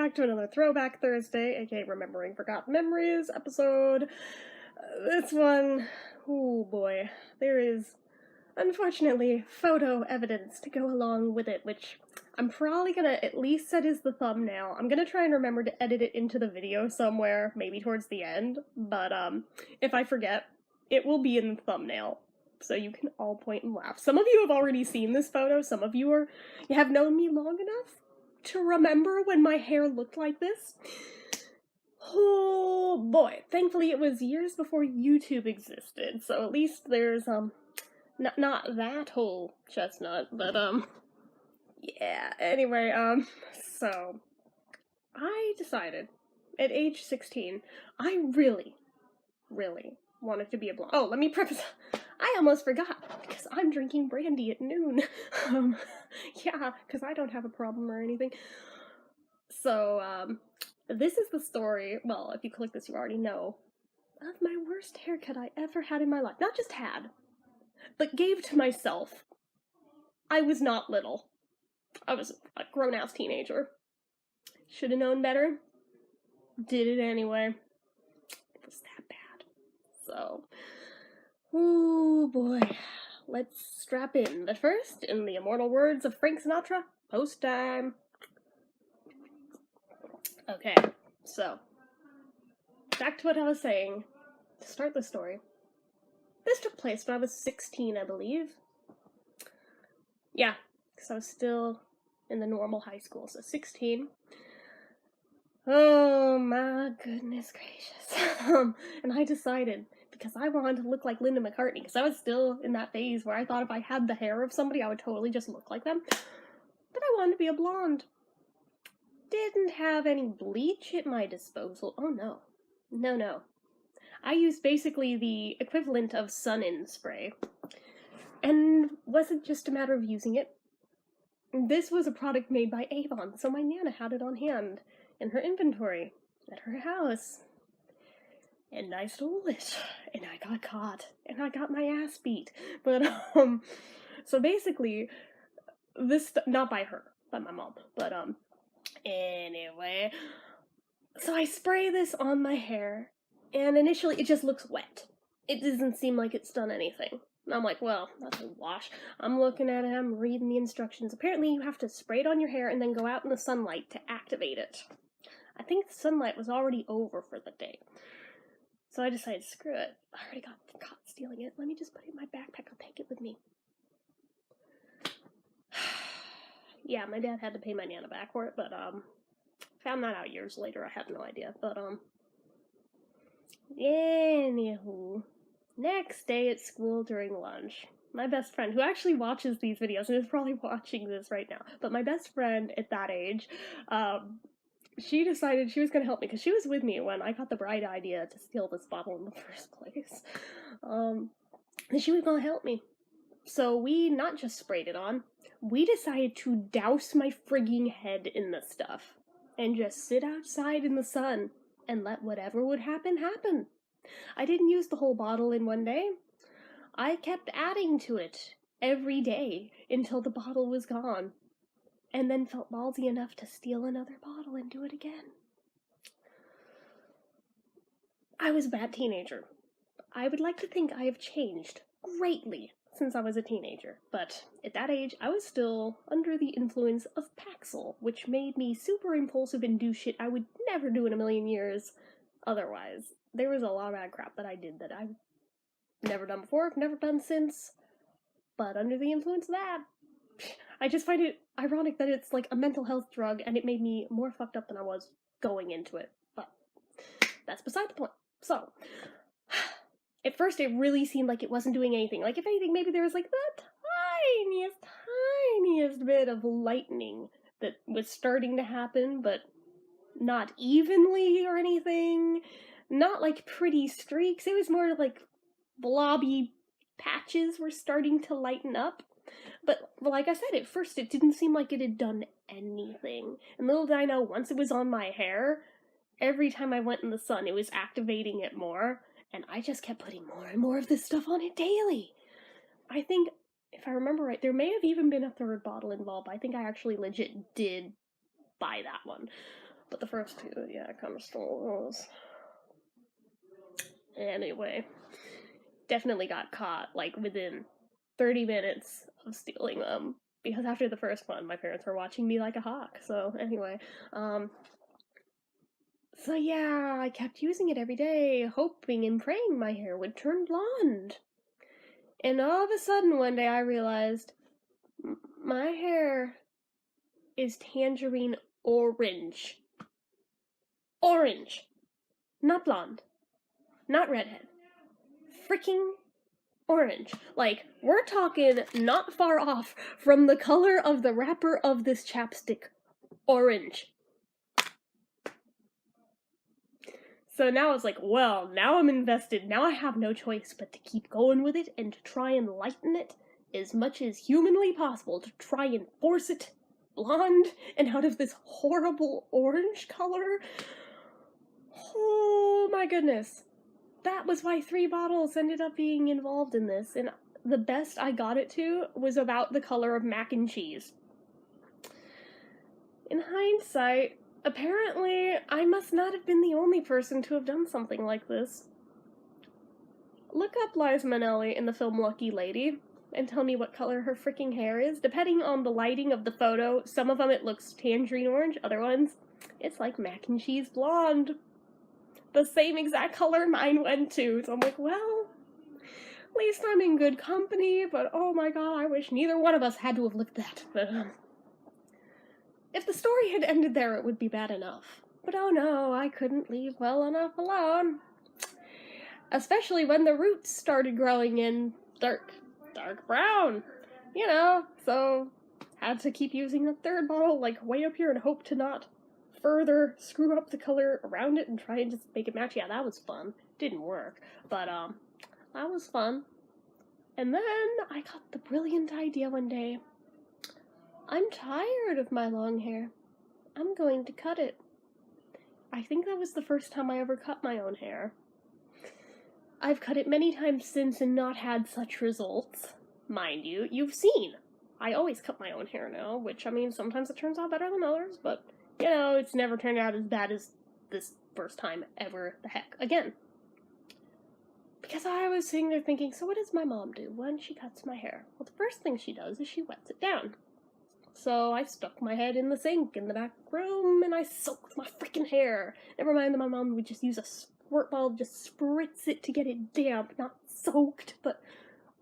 back to another Throwback Thursday, aka Remembering Forgotten Memories episode. This one, oh boy, there is, unfortunately, photo evidence to go along with it, which I'm probably gonna at least set as the thumbnail. I'm gonna try and remember to edit it into the video somewhere, maybe towards the end, but if I forget, it will be in the thumbnail. So you can all point and laugh. Some of you have already seen this photo, some of you have known me long enough to remember when my hair looked like this. Oh boy, thankfully it was years before YouTube existed, so at least there's not that whole chestnut, but yeah, anyway, so I decided at age 16 I really wanted to be a blonde. Oh, let me preface, I almost forgot, because I'm drinking brandy at noon. Yeah, because I don't have a problem or anything. So, this is the story, well, if you click this you already know, of my worst haircut I ever had in my life. Not just had, but gave to myself. I was not little. I was a grown-ass teenager. Should have known better. Did it anyway. It was that bad. So, oh boy. Let's strap in. But first, in the immortal words of Frank Sinatra, post time. Okay, so, back to what I was saying. To start the story. This took place when I was 16, I believe. Yeah, because I was still in the normal high school, so 16. Oh my goodness gracious. And I decided, because I wanted to look like Linda McCartney, because I was still in that phase where I thought if I had the hair of somebody, I would totally just look like them. But I wanted to be a blonde. Didn't have any bleach at my disposal. Oh no. No. I used basically the equivalent of sun-in spray. And wasn't just a matter of using it. This was a product made by Avon, so my Nana had it on hand in her inventory at her house. And I stole it, and I got caught, and I got my ass beat. But, so basically, this, not by her, by my mom, but, anyway, so I spray this on my hair, and initially it just looks wet. It doesn't seem like it's done anything. And I'm like, well, that's a wash. I'm looking at it, I'm reading the instructions. Apparently you have to spray it on your hair and then go out in the sunlight to activate it. I think the sunlight was already over for the day. So I decided, screw it. I already got caught stealing it. Let me just put it in my backpack. I'll take it with me. Yeah, my dad had to pay my Nana back for it, but, found that out years later. I had no idea. But, anywho. Next day at school during lunch, my best friend, who actually watches these videos and is probably watching this right now, but my best friend at that age, she decided she was going to help me, because she was with me when I got the bright idea to steal this bottle in the first place. And she was going to help me. So we not just sprayed it on, we decided to douse my frigging head in the stuff, and just sit outside in the sun, and let whatever would happen, happen. I didn't use the whole bottle in one day. I kept adding to it every day until the bottle was gone, and then felt ballsy enough to steal another bottle and do it again. I was a bad teenager. I would like to think I have changed greatly since I was a teenager, but at that age, I was still under the influence of Paxil, which made me super impulsive and do shit I would never do in a million years otherwise. There was a lot of bad crap that I did that I've never done before, never done since, but under the influence of that, I just find it ironic that it's like a mental health drug, and it made me more fucked up than I was going into it, but that's beside the point. So, at first it really seemed like it wasn't doing anything. Like, if anything, maybe there was like the tiniest bit of lightning that was starting to happen, but not evenly or anything. Not like pretty streaks, it was more like blobby patches were starting to lighten up. But like I said, at first it didn't seem like it had done anything. And little did I know, once it was on my hair, every time I went in the sun, it was activating it more, and I just kept putting more and more of this stuff on it daily. I think, if I remember right, there may have even been a third bottle involved. I think I actually legit did buy that one. But the first two, yeah, I kind of stole those. Anyway, definitely got caught, like, within 30 minutes of stealing them. Because after the first one, my parents were watching me like a hawk. So, anyway, so yeah, I kept using it every day, hoping and praying my hair would turn blonde. And all of a sudden, one day I realized my hair is tangerine orange. Orange. Not blonde. Not redhead. Freaking orange. Like, we're talking not far off from the color of the wrapper of this chapstick. Orange. So now it's like, well, now I'm invested. Now I have no choice but to keep going with it and to try and lighten it as much as humanly possible, to try and force it blonde and out of this horrible orange color. Oh my goodness. That was why 3 bottles ended up being involved in this, and the best I got it to was about the color of mac and cheese. In hindsight, apparently, I must not have been the only person to have done something like this. Look up Liza Minnelli in the film Lucky Lady, and tell me what color her freaking hair is. Depending on the lighting of the photo, some of them it looks tangerine orange, other ones, it's like mac and cheese blonde. The same exact color mine went to, so I'm like, well, at least I'm in good company, but oh my god, I wish neither one of us had to have lived that. But, if the story had ended there, it would be bad enough. But oh no, I couldn't leave well enough alone. Especially when the roots started growing in dark brown. You know, so had to keep using the 3rd bottle, like, way up here and hope to not further screw up the color around it and try and just make it match. Yeah, that was fun. Didn't work, but, that was fun. And then I got the brilliant idea one day. I'm tired of my long hair. I'm going to cut it. I think that was the first time I ever cut my own hair. I've cut it many times since and not had such results. Mind you, you've seen. I always cut my own hair now, which, I mean, sometimes it turns out better than others, but, you know, it's never turned out as bad as this first time ever the heck again. Because I was sitting there thinking, so what does my mom do when she cuts my hair? Well, the first thing she does is she wets it down. So I stuck my head in the sink in the back room, and I soaked my freaking hair. Never mind that my mom would just use a squirt bottle, just spritz it to get it damp, not soaked, but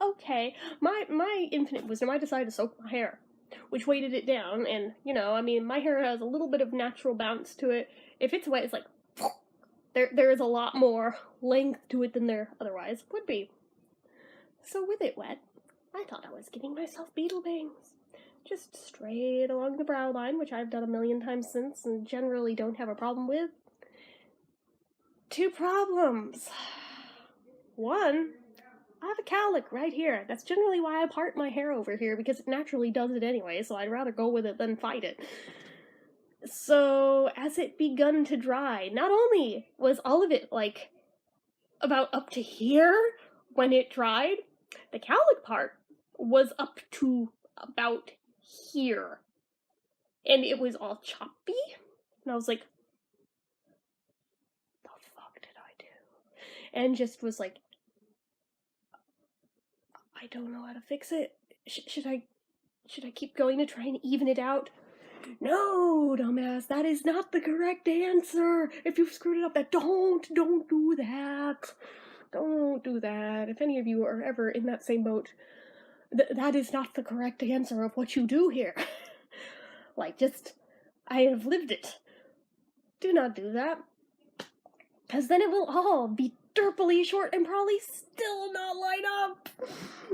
okay. My infinite wisdom, I decided to soak my hair, which weighted it down, and, you know, I mean, my hair has a little bit of natural bounce to it. If it's wet, it's like, there is a lot more length to it than there otherwise would be. So with it wet, I thought I was giving myself beetle bangs. Just straight along the brow line, which I've done a million times since and generally don't have a problem with. 2 problems. 1, I have a cowlick right here. That's generally why I part my hair over here, because it naturally does it anyway, so I'd rather go with it than fight it. So, as it begun to dry, not only was all of it, like, about up to here when it dried, the cowlick part was up to about here. And it was all choppy. And I was like, the fuck did I do? And just was like, I don't know how to fix it. Should I keep going to try and even it out? No, dumbass, that is not the correct answer. If you've screwed it up, don't do that. Don't do that. If any of you are ever in that same boat, that is not the correct answer of what you do here. Like, I have lived it. Do not do that. Because then it will all be derpily short and probably still not line up.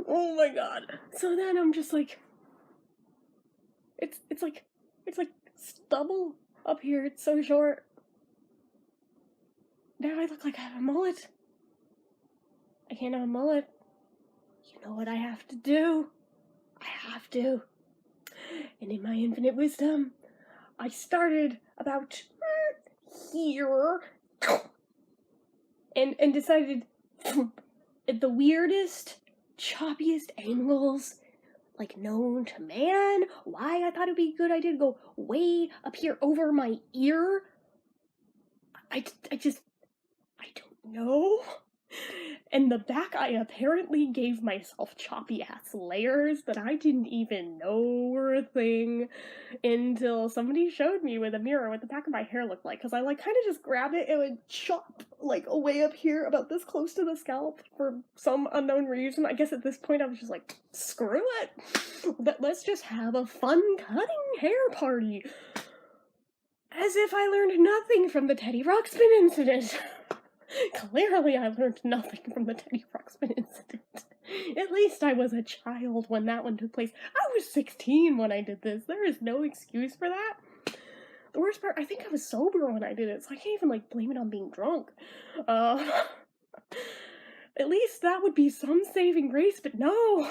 Oh my god. So then I'm just like, it's like stubble up here. It's so short. Now I look like I have a mullet. I can't have a mullet. You know what I have to do? I have to. And in my infinite wisdom, I started about here and decided at the weirdest, choppiest angles, like, known to man. Why I thought it'd be a good idea to go way up here over my ear, I just, I don't know. And the back, I apparently gave myself choppy ass layers that I didn't even know were a thing until somebody showed me with a mirror what the back of my hair looked like. Because I like kind of just grabbed it and would chop like way up here about this close to the scalp for some unknown reason. I guess at this point I was just like, screw it. Let's just have a fun cutting hair party. As if I learned nothing from the Teddy Ruxpin incident. Clearly I learned nothing from the Teddy Ruxpin incident. At least I was a child when that one took place. I was 16 when I did this. There is no excuse for that. The worst part, I think I was sober when I did it, so I can't even, like, blame it on being drunk. At least that would be some saving grace, but no!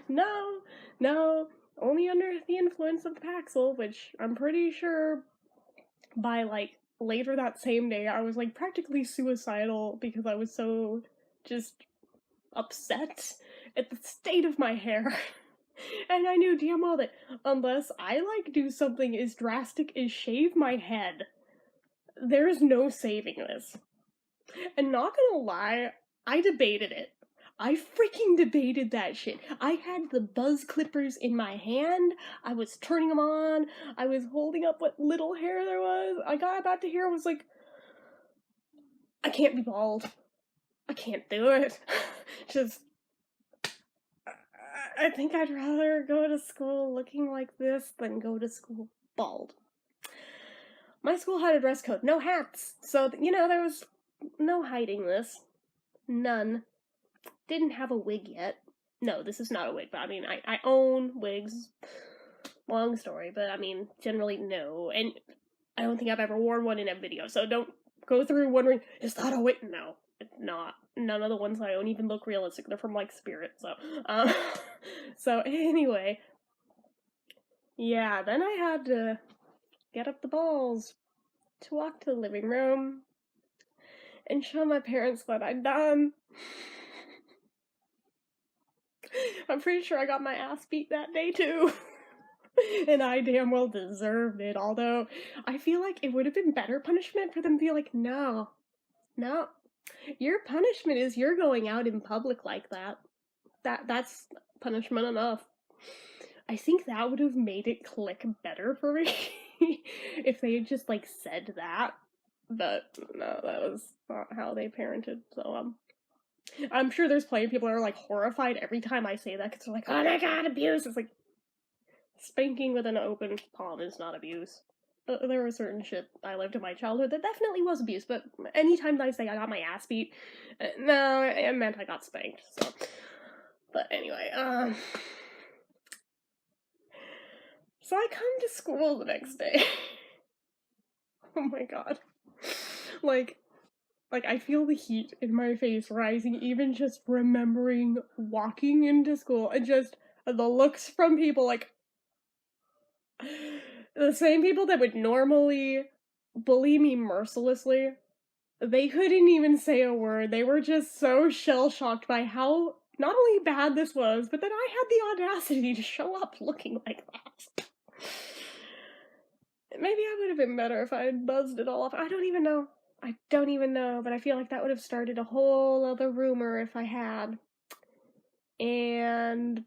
No. Only under the influence of the Paxil, which I'm pretty sure by, like, later that same day, I was, like, practically suicidal because I was so just upset at the state of my hair. And I knew damn well that unless I, like, do something as drastic as shave my head, there's no saving this. And not gonna lie, I debated it. I freaking debated that shit. I had the buzz clippers in my hand, I was turning them on, I was holding up what little hair there was. I got back to here, I was like, I can't be bald. I can't do it. Just, I think I'd rather go to school looking like this than go to school bald. My school had a dress code, no hats, so, you know, there was no hiding this. None. Didn't have a wig yet. No, this is not a wig, but I mean, I own wigs. Long story, but I mean, generally no. And I don't think I've ever worn one in a video, so don't go through wondering, is that a wig? No, it's not. None of the ones I own even look realistic. They're from, like, Spirit, so. So anyway. Yeah, then I had to get up the balls to walk to the living room and show my parents what I'd done. I'm pretty sure I got my ass beat that day, too. And I damn well deserved it, although I feel like it would have been better punishment for them to be like, no, your punishment is you're going out in public like that. That's punishment enough. I think that would have made it click better for me if they had just, like, said that. But no, that was not how they parented, so, I'm sure there's plenty of people that are, like, horrified every time I say that, because they're like, oh my god, abuse! It's like, spanking with an open palm is not abuse. There was certain shit I lived in my childhood that definitely was abuse, but anytime I say I got my ass beat, no, it meant I got spanked, so. But anyway, so I come to school the next day. Oh my god. Like, I feel the heat in my face rising, even just remembering walking into school, and just the looks from people, like, the same people that would normally bully me mercilessly, they couldn't even say a word. They were just so shell-shocked by how not only bad this was, but that I had the audacity to show up looking like that. Maybe I would have been better if I had buzzed it all off. I don't even know, but I feel like that would have started a whole other rumor if I had. And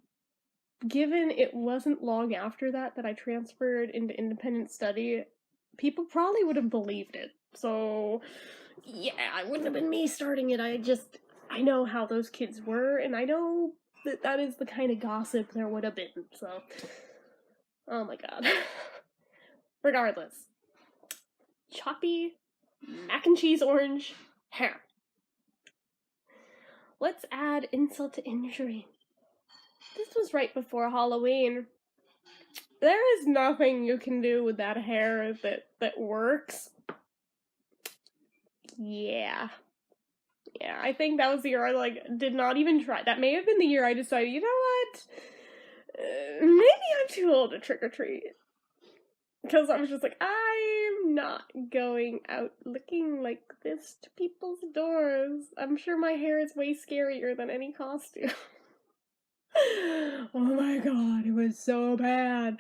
given it wasn't long after that I transferred into independent study, people probably would have believed it. So, yeah, it wouldn't have been me starting it. I know how those kids were, and I know that is the kind of gossip there would have been, so. Oh my god. Regardless. Choppy, mac and cheese orange hair. Let's add insult to injury. This was right before Halloween. There is nothing you can do with that hair that works. Yeah, I think that was the year I, like, did not even try. That may have been the year I decided, you know what? Maybe I'm too old to trick-or-treat. Because I was just like, I'm not going out looking like this to people's doors. I'm sure my hair is way scarier than any costume. Oh my god, it was so bad.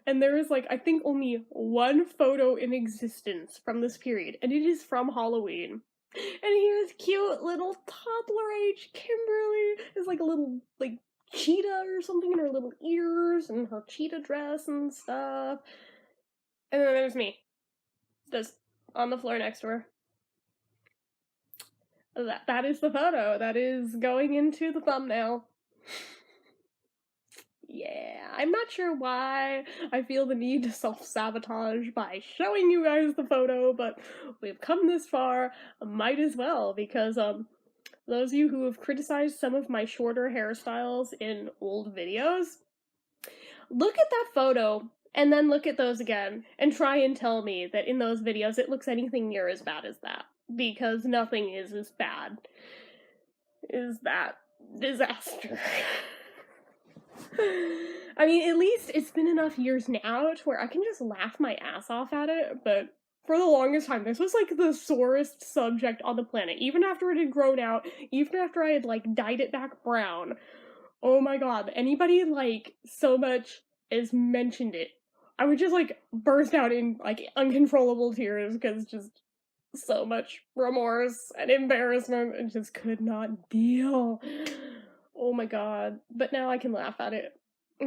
And there is, like, I think only one photo in existence from this period, and it is from Halloween. And here's cute little toddler age Kimberly is like a little, like, cheetah or something in her little ears and her cheetah dress and stuff. And then there's me, just on the floor next to her. That is the photo. That is going into the thumbnail. Yeah, I'm not sure why I feel the need to self-sabotage by showing you guys the photo, but we've come this far, might as well, because, those of you who have criticized some of my shorter hairstyles in old videos, look at that photo, and then look at those again, and try and tell me that in those videos it looks anything near as bad as that, because nothing is as bad as that disaster. I mean, at least it's been enough years now to where I can just laugh my ass off at it, but for the longest time, this was, like, the sorest subject on the planet. Even after it had grown out, even after I had, like, dyed it back brown. Oh my god, anybody, like, so much as mentioned it, I would just, like, burst out in, like, uncontrollable tears, because just so much remorse and embarrassment, and just could not deal. Oh my god. But now I can laugh at it,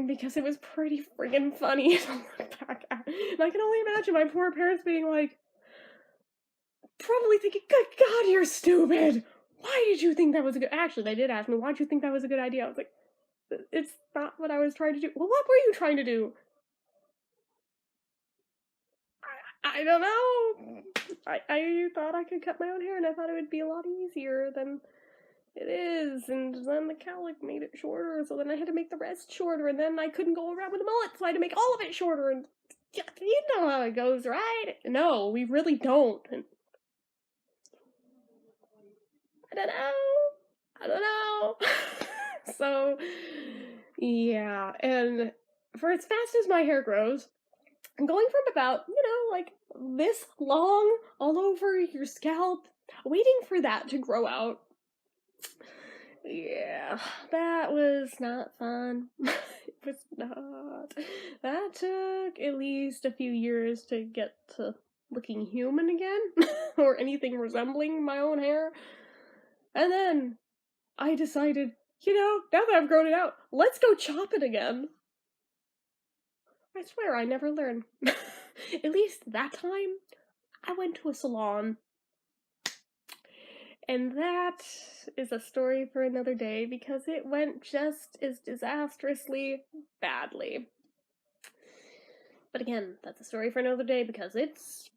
because it was pretty friggin' funny to look back at. And I can only imagine my poor parents being like, probably thinking, good god, you're stupid! Why did you think that was a good— Actually, they did ask me, why'd you think that was a good idea? I was like, it's not what I was trying to do. Well, what were you trying to do? I don't know. I thought I could cut my own hair, and I thought it would be a lot easier than it is, and then the cowlick made it shorter, so then I had to make the rest shorter, and then I couldn't go around with a mullet, so I had to make all of it shorter, and you know how it goes, right? No, we really don't. And I don't know. So, yeah, and for as fast as my hair grows, I'm going from about, like, this long all over your scalp, waiting for that to grow out. Yeah, that was not fun. It was not. That took at least a few years to get to looking human again, or anything resembling my own hair. And then I decided, now that I've grown it out, let's go chop it again. I swear I never learn. At least that time, I went to a salon. And that is a story for another day, because it went just as disastrously badly. But again, that's a story for another day, because it's,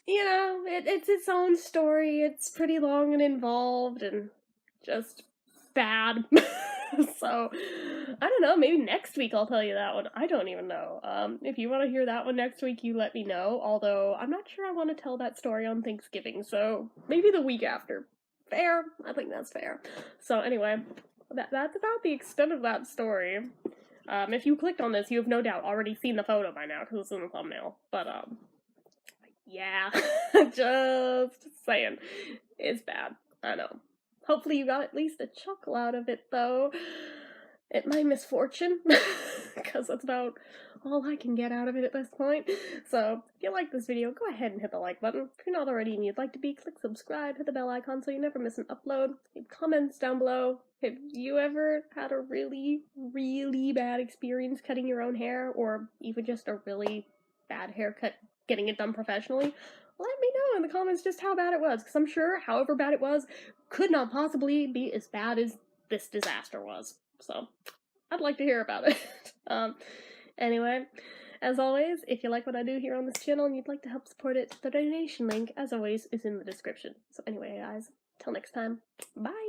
it's its own story. It's pretty long and involved and just bad. So, I don't know, maybe next week I'll tell you that one. I don't even know. If you want to hear that one next week, you let me know. Although, I'm not sure I want to tell that story on Thanksgiving, so maybe the week after. Fair? I think that's fair. So anyway, that's about the extent of that story. If you clicked on this, you have no doubt already seen the photo by now, because it's in the thumbnail. But, yeah. Just saying. It's bad. I know. Hopefully you got at least a chuckle out of it, though, at my misfortune, because that's about all I can get out of it at this point. So, if you like this video, go ahead and hit the like button. If you're not already and you'd like to be, click subscribe, hit the bell icon so you never miss an upload. Leave comments down below. Have you ever had a really, really bad experience cutting your own hair, or even just a really bad haircut getting it done professionally? Let me know in the comments just how bad it was, because I'm sure however bad it was could not possibly be as bad as this disaster was. So, I'd like to hear about it. Anyway, as always, if you like what I do here on this channel and you'd like to help support it, the donation link, as always, is in the description. So anyway, guys, till next time, bye!